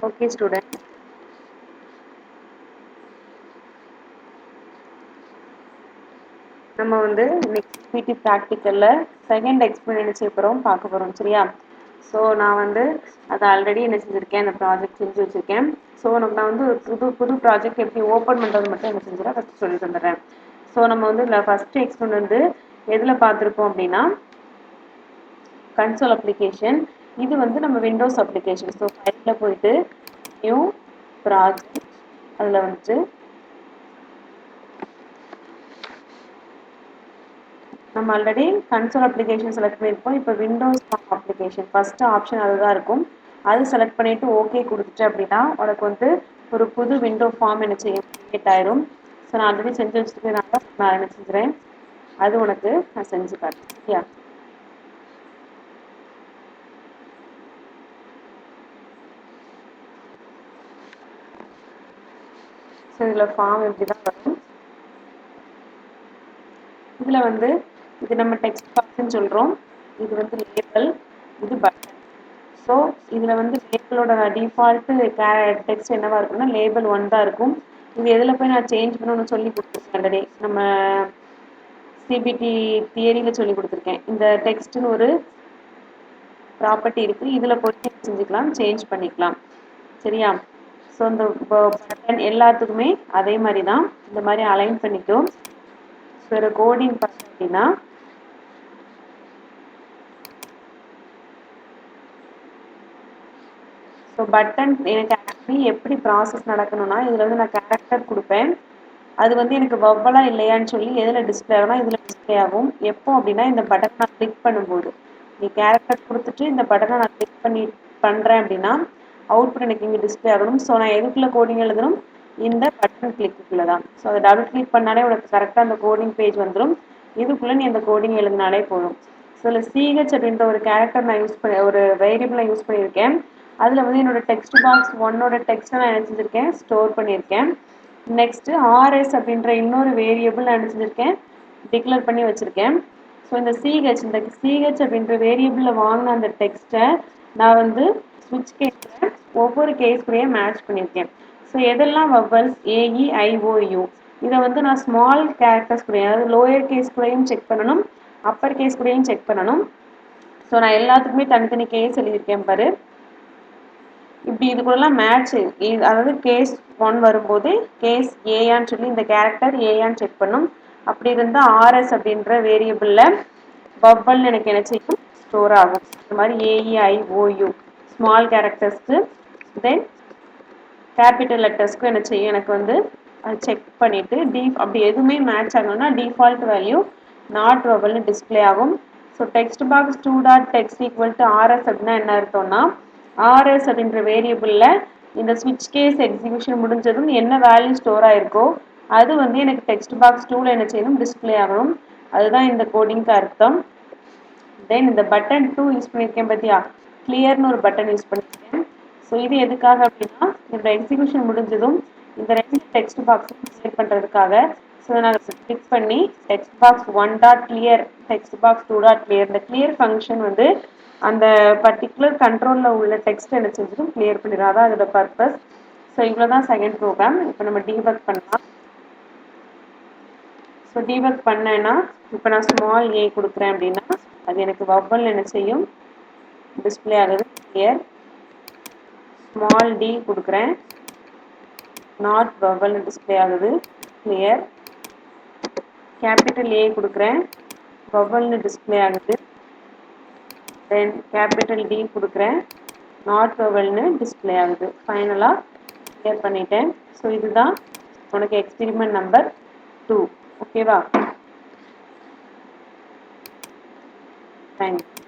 Okay, student. நம்ம வந்து next பிடி ப்ராக்டிக்கல்ல செகண்ட் எக்ஸ்பிளனேஷன் செய்யப்போகிறோம் பார்க்க போகிறோம் சரியா. ஸோ நான் வந்து அதை ஆல்ரெடி என்ன செஞ்சுருக்கேன், அந்த ப்ராஜெக்ட் செஞ்சு வச்சுருக்கேன். ஸோ நான் வந்து ஒரு புது ப்ராஜெக்ட் எப்படி ஓப்பன் பண்ணுறது மட்டும் என்ன செஞ்சுறேன் ஃபஸ்ட் சொல்லி தந்துடுறேன். ஸோ நம்ம வந்து இதில் ஃபஸ்ட்டு எக்ஸ்பிளன் வந்து எதில் பார்த்துருக்கோம் அப்படின்னா கன்சோல் அப்ளிகேஷன். இது வந்து நம்ம விண்டோஸ் அப்ளிகேஷன். ஸோ ஃபைலில் போயிட்டு நியூ ப்ராஜெக்ட் அதில் வந்துட்டு நம்ம ஆல்ரெடி கன்சோல் அப்ளிகேஷன் செலக்ட் பண்ணியிருப்போம். இப்போ விண்டோஸ் அப்ளிகேஷன் ஃபஸ்ட்டு ஆப்ஷன் அதுதான் இருக்கும். அது செலக்ட் பண்ணிவிட்டு ஓகே கொடுத்துட்டு அப்படின்னா உனக்கு வந்து ஒரு புது விண்டோ ஃபார்ம் என்ன செய்யும் கிரியேட் ஆயிரும். ஸோ நான் ஆல்ரெடி செஞ்சு வச்சுருக்கேன், நான் என்ன செஞ்சுறேன் அது உனக்கு நான் செஞ்சு காட்டுறேன் சரியா. ஸோ இதில் ஃபார்ம் இப்படி தான் வரும். இதில் வந்து இது நம்ம டெக்ஸ்ட் பாக்ஸ்ன்னு சொல்கிறோம். இது வந்து லேபிள், இது பட்டன். ஸோ இதில் வந்து லேபிளோட டிஃபால்ட்டு டெக்ஸ்ட் என்னவாக இருக்கும்னா லேபிள் 1 தான் இருக்கும். இது எதில் போய் நான் சேஞ்ச் பண்ணணும்னு சொல்லி கொடுத்துருக்கேன் ஆல்ரெடி. நம்ம சிபிடி தியரியில் சொல்லி கொடுத்துருக்கேன். இந்த டெக்ஸ்ட்டுன்னு ஒரு ப்ராப்பர்ட்டி இருக்குது, இதில் போய் செஞ்சுக்கலாம், சேஞ்ச் பண்ணிக்கலாம் சரியா. ஸோ இந்த பட்டன் எல்லாத்துக்குமே அதே மாதிரி தான் இந்த மாதிரி அலைன் பண்ணிக்கும். ஸோ ஒரு கோடிங் பார்த்தோம் அப்படின்னா ஸோ பட்டன் எனக்கு ஆக்சுவலி எப்படி ப்ராசஸ் நடக்கணும்னா இதில் வந்து நான் கேரக்டர் கொடுப்பேன். அது வந்து எனக்கு வவ்வலாக இல்லையான்னு சொல்லி எதில் டிஸ்பிளே ஆகும்னா இதில் டிஸ்பிளே ஆகும். எப்போ அப்படின்னா இந்த பட்டனை நான் கிளிக் பண்ணும்போது நீ கேரக்டர் கொடுத்துட்டு இந்த பட்டனை நான் கிளிக் பண்ணுறேன் அப்படின்னா அவுட்புட் எனக்கு இங்கே டிஸ்பிளே ஆகணும். ஸோ நான் எதுக்குள்ளே கோடிங் எழுதணும், இந்த பட்டன் கிளிக்குள்ளே தான். ஸோ அதை டபுள் கிளிக் பண்ணாலே உனக்கு கரெக்டாக அந்த கோடிங் பேஜ் வந்துடும். இதுக்குள்ளே நீ அந்த கோடிங் எழுதினாலே போதும். ஸோ இதில் சிஹெச் அப்படின்ற ஒரு கேரக்டர் நான் யூஸ் பண்ணி ஒரு வேரியபிள் நான் யூஸ் பண்ணியிருக்கேன். அதில் வந்து என்னோட டெக்ஸ்ட் பாக்ஸ் ஒன்னோட டெக்ஸ்ட்டை நான் என்ன செஞ்சுருக்கேன் ஸ்டோர் பண்ணியிருக்கேன். நெக்ஸ்ட்டு ஆர்எஸ் அப்படின்ற இன்னொரு வேரியபிள் நான் என்ன செஞ்சுருக்கேன் டிக்ளேர் பண்ணி வச்சுருக்கேன். ஸோ இந்த சிஹெச் அப்படின்ற வேரியபிளில் வாங்கின அந்த டெக்ஸ்ட்டை நான் வந்து ஸ்விட்ச் கேஸில் ஒவ்வொரு கேஸ்குள்ளேயே மேட்ச் பண்ணியிருக்கேன். ஸோ எதெல்லாம் வவல்ஸ் ஏஇஐஓயு இதை வந்து நான் ஸ்மால் கேரக்டர்ஸ் கூட அதாவது லோயர் கேஸ் கூடயும் செக் பண்ணணும், அப்பர் கேஸ் கூடயும் செக் பண்ணணும். ஸோ நான் எல்லாத்துக்குமே தனித்தனி கேஸ் எழுதியிருக்கேன் பாரு. இப்படி இது கூடலாம் மேட்ச் அதாவது கேஸ் 1 வரும்போது கேஸ் ஏயான்னு சொல்லி இந்த கேரக்டர் ஏயான்னு செக் பண்ணும். அப்படி இருந்தால் ஆர்எஸ் அப்படின்ற வேரியபிளில் பவல்னு எனக்கு என்ன செய்யும் ஸ்டோர் ஆகும். இந்த மாதிரி ஏஇஐஓயு ஸ்மால் கேரக்டர்ஸ்க்கு தென் கேபிட்டல் லெட்டர்ஸ்க்கும் என்ன செய்யும் எனக்கு வந்து செக் பண்ணிவிட்டு அப்படி எதுவுமே மேட்ச் ஆகணும்னா டிஃபால்ட் வேல்யூ நாட் வவல்னு டிஸ்பிளே ஆகும். So text box 2.text equal to RS அப்படின்னா என்ன அர்த்தம்னா ஆர்எஸ் அப்படின்ற வேரியபிளில் இந்த ஸ்விட்ச் கேஸ் எக்ஸிக்யூஷன் முடிஞ்சதும் என்ன வேல்யூ ஸ்டோர் ஆயிருக்கோ அது வந்து எனக்கு டெக்ஸ்ட் பாக்ஸ் 2ல் என்ன செய்யணும் டிஸ்பிளே ஆகணும். அதுதான் இந்த கோடிங்க்கு அர்த்தம். தென் இந்த பட்டன் 2 யூஸ் பண்ணியிருக்கேன் பார்த்தியா, கிளியர்னு ஒரு பட்டன் யூஸ் பண்ணியிருக்கேன். ஸோ இது எதுக்காக அப்படின்னா இந்த எக்ஸிக்யூஷன் முடிஞ்சதும் இந்த 2 டெக்ஸ்ட் பாக்ஸும் கிளியர் பண்ணுறதுக்காக. ஸோ நான் கிளிக் பண்ணி text box 1.clear text box 2.clear இந்த கிளியர் ஃபங்க்ஷன் வந்து அந்த பர்டிகுலர் கண்ட்ரோலில் உள்ள டெக்ஸ்ட் என்ன செஞ்சிடும் கிளியர் பண்ணிடும். அதான் அதோட பர்பஸ். ஸோ இவ்வளோ தான் செகண்ட் ப்ரோக்ராம். இப்போ நம்ம டீபக் பண்ணலாம். ஸோ டீபக் பண்ணேன்னா இப்போ நான் ஸ்மால் ஏ கொடுக்குறேன் அப்படின்னா அது எனக்கு வவ்வல் என்ன செய்யும் டிஸ்பிளே ஆகுது கிளியர். ஸ்மால் டி கொடுக்குறேன் நாட் வவ்வல் டிஸ்பிளே ஆகுது கிளியர். கேபிட்டல் ஏ கொடுக்குறேன் வவ்வல்னு டிஸ்பிளே ஆகுது. தென் கேபிட்டல் டி கொடுக்குறேன் நாட் வவல்னு டிஸ்பிளே ஆகுது. ஃபைனலாக கிளியர் பண்ணிட்டேன். ஸோ இதுதான் உனக்கு எக்ஸ்பெரிமெண்ட் நம்பர் 2. ஓகேவா? தேங்க்யூ.